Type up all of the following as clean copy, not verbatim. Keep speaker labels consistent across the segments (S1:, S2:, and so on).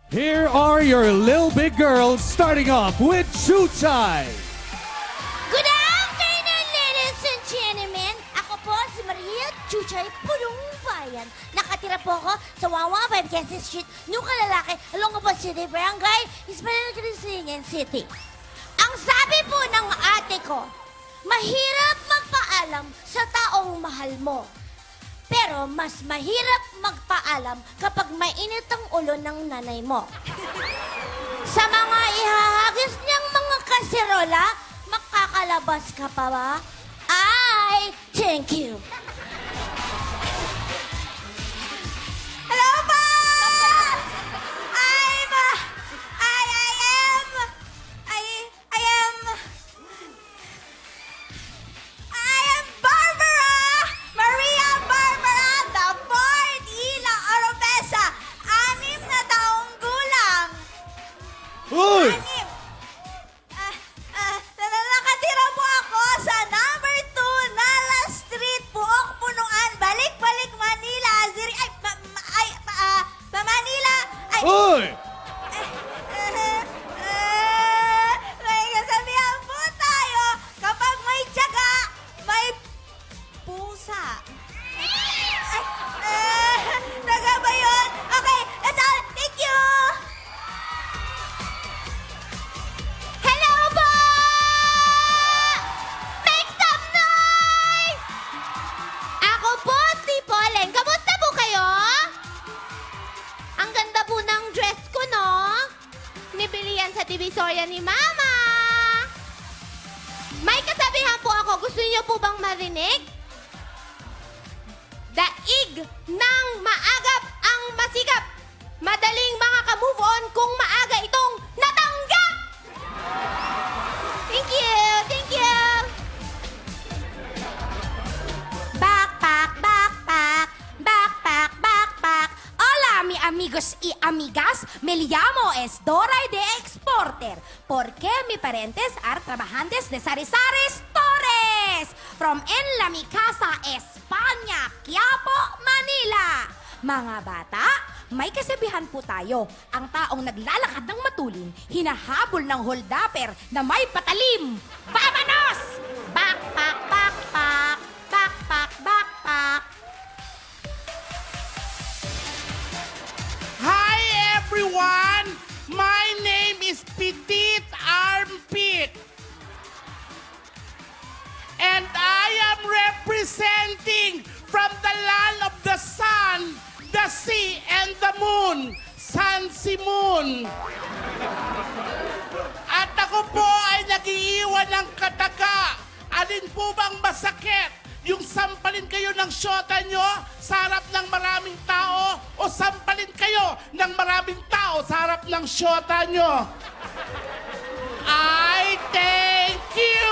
S1: Here are your little big girls, starting off with Chuchay.
S2: Good afternoon, ladies and gentlemen. Ako po si Maria Chuchay Pulong Bayan. Nakatira po ako sa 115 Quezon Street, New Calalaki, Olongapo City, Barangay Ismael City. Ang sabi po ng ate ko, mahirap magpaalam sa taong mahal mo. Pero mas mahirap magpaalam kapag mainit ang ulo ng nanay mo. Sa mga ihahagis niyang mga kaserola, makakalabas ka pa ba? Ay, thank you. Hello po! I am Barbara! Maria Barbara, the fourth Ila Oropesa, 6 na taong gulang.
S1: Uy!
S2: 6. Nakatira po ako sa number 2, Nala Street, Puok, Punuan, Balik-Balik, Manila. Manila.
S1: Uy!
S2: May kasabihan po tayo, kapag may tiyaga, may pusa. Taga ba yun? Okay, that's all. Thank you! Hello po! Make some noise! Ako po si Pauline. Kamusta po kayo? Ang ganda po ng dress ko, no? Nibili yan sa Divisoria ni Mama. May kasabihan po ako. Gusto niyo po bang marinig? Daig ng maagap ang masikap. Madaling makaka-move on kung maaga itong natanggap. Thank you. Thank you. Backpack, backpack, backpack, backpack. Hola, mi amigos y amigas. Me llamo es Doray de Exporter. Porque mi parentes are trabajantes de Sarisares Torres. From en la mi casa, España, Quiapo, Manila. Mga bata, may kasabihan po tayo. Ang taong naglalakad ng matulin, hinahabol ng holdapper na may patalim. Vamonos! Backpack, backpack, backpack, backpack.
S3: Hi everyone! My name is Petit Armpit. And I am representing from the land of the sun, the sea, and the moon, San Simon. At ako po ay nag-iiwan ng kataga. Alin po bang masakit? Yung sampalin kayo ng syota nyo sa harap ng maraming tao o sampalin kayo ng maraming tao sa harap ng syota nyo? I thank you!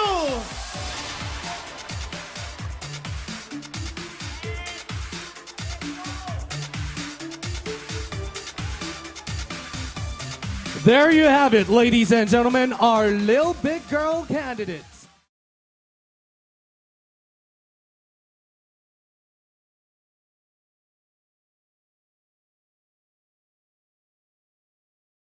S1: There you have it, ladies and gentlemen, our little big girl candidates.